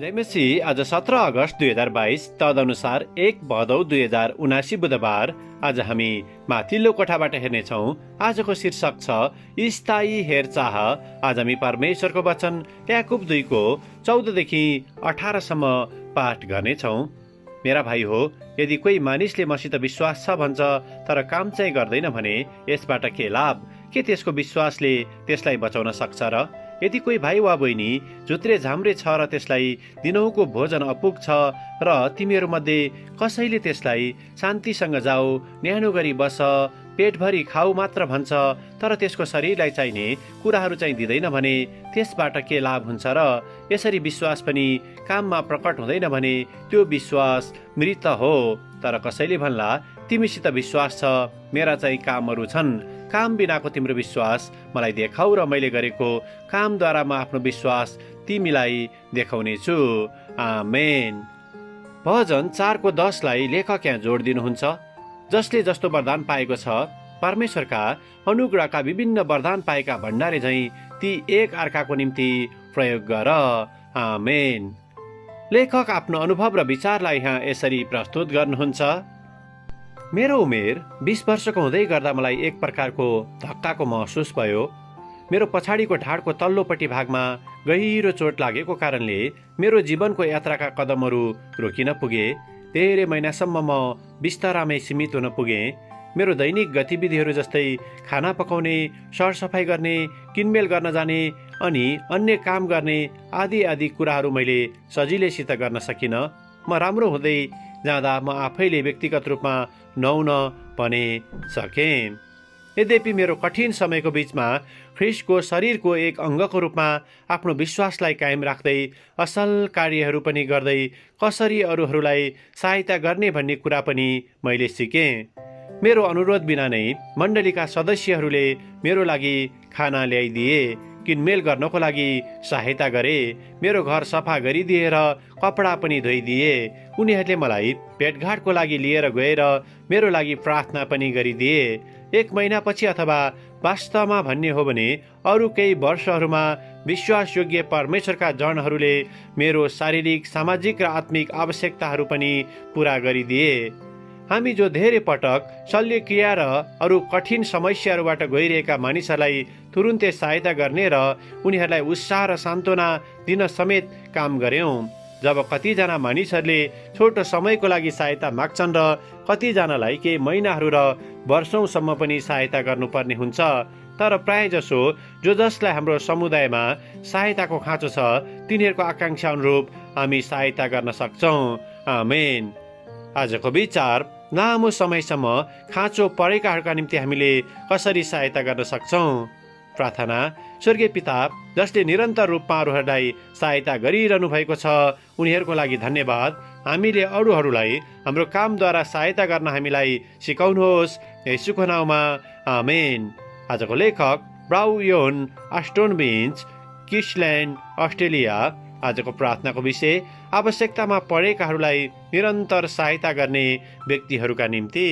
नेमेसी आज 17 अगस्त 2022 तदनुसार 1 भदौ 2079 बुधबार आज हामी माथिल्लो कोठाबाट हेर्नेछौँ। आजको शीर्षक छ स्थायी हेरचाह। आज हामी परमेश्वरको वचन याकुब 2 को 14 देखि 18 सम्म पाठ गर्नेछौँ। मेरा भाइ हो, यदि कोही मानिसले मसित विश्वास छ भन्छ तर काम चाहिँ गर्दैन भने यसबाट के लाभ? के त्यसको विश्वासले त्यसलाई बचाउन सक्छ र? यदि कोही भाइ वा बहिनी झुत्रे झाम्रे छ र त्यसलाई दिनहुँको भोजन अपुग छ र तिमीहरूमध्ये कसैले त्यसलाई शान्तिसँग जाऊ, न्यानो गरी बस, पेटभरि खाऊ मात्र भन्छ तर त्यसको शरीरलाई चाहिने कुराहरू चाहिँ दिँदैन भने त्यसबाट के लाभ हुन्छ र? यसरी विश्वास पनि काममा प्रकट हुँदैन भने त्यो विश्वास मृत हो। तर कसैले भन्ला, तिमीसित विश्वास छ, मेरा चाहिँ कामहरू छन्। काम बिनाको तिम्रो विश्वास मलाई देखाऊ र मैले गरेको कामद्वारा म आफ्नो विश्वास तिमीलाई देखाउने छु। आमेन। भजन 4 को 10 लाई लेखक यहाँ जोड दिनुहुन्छ। जसले जस्तो वरदान पाएको छ, परमेश्वरका अनुग्रहका विभिन्न वरदान पाएका भण्डारे झैँ ती एक अर्काको निम्ति प्रयोग गर। आमेन। लेखक आफ्नो अनुभव र विचारलाई यहाँ यसरी प्रस्तुत गर्नुहुन्छ। मेरो उमेर 20 वर्षको हुँदै गर्दा मलाई एक प्रकारको धक्काको महसुस भयो। मेरो पछाडिको ढाडको तल्लोपट्टि भागमा गहिरो चोट लागेको कारणले मेरो जीवनको यात्राका कदमहरू रोकिन पुगे। धेरै महिनासम्म म बिस्तारामै सीमित हुन पुगेँ। मेरो दैनिक गतिविधिहरू जस्तै खाना पकाउने, सरसफाइ गर्ने, किनमेल गर्न जाने अनि अन्य काम गर्ने आदि आदि कुराहरू मैले सजिलैसित गर्न सकिनँ। म राम्रो हुँदै जाँदा म आफैले व्यक्तिगत रूपमा नहुन भने सकेँ। यद्यपि मेरो कठिन समयको बीचमा ख्रिस्टको शरीरको एक अङ्गको रूपमा आफ्नो विश्वासलाई कायम राख्दै असल कार्यहरू पनि गर्दै कसरी अरूहरूलाई सहायता गर्ने भन्ने कुरा पनि मैले सिकेँ। मेरो अनुरोध बिना नै मण्डलीका सदस्यहरूले मेरो लागि खाना ल्याइदिए, किनमेल गर्नको लागि सहायता गरे, मेरो घर सफा गरिदिएर कपडा पनि धोइदिए। उनीहरूले मलाई भेटघाटको लागि लिएर गएर मेरो लागि प्रार्थना पनि गरिदिए। 1 महिनापछि अथवा वास्तवमा भन्ने हो भने अरू केही वर्षहरूमा विश्वासयोग्य परमेश्वरका जनहरूले मेरो शारीरिक, सामाजिक र आत्मिक आवश्यकताहरू पनि पुरा गरिदिए। हामी जो धेरै पटक शल्यक्रिया र अरू कठिन समस्याहरूबाट गइरहेका मानिसहरूलाई तुरुन्तै सहायता गर्ने र उनीहरूलाई उत्साह र सान्त्वना दिन समेत काम गर्यौँ। जब कतिजना मानिसहरूले छोटो समयको लागि सहायता माग्छन् र कतिजनालाई केही महिनाहरू र वर्षौंसम्म पनि सहायता गर्नुपर्ने हुन्छ। तर प्रायःजसो जो जसलाई हाम्रो समुदायमा सहायताको खाँचो छ तिनीहरूको आकाङ्क्षा अनुरूप हामी सहायता गर्न सक्छौँ। आमेन। आजको विचार, लामो समयसम्म खाँचो परेकाहरूका निम्ति हामीले कसरी सहायता गर्न सक्छौँ। प्रार्थना। स्वर्गीय पिता, जसले निरन्तर रूपमा अरूहरूलाई सहायता गरिरहनु भएको छ, उनीहरूको लागि धन्यवाद। हामीले अरूहरूलाई हाम्रो कामद्वारा सहायता गर्न हामीलाई सिकाउनुहोस्। येशूको नाउँमा आमेन। आजको लेखक ब्राउयोन अस्टोनबिन्च, किसल्यान्ड, अस्ट्रेलिया। आजको प्रार्थनाको विषय, आवश्यकतामा परेकाहरूलाई निरन्तर सहायता गर्ने व्यक्तिहरूका निम्ति।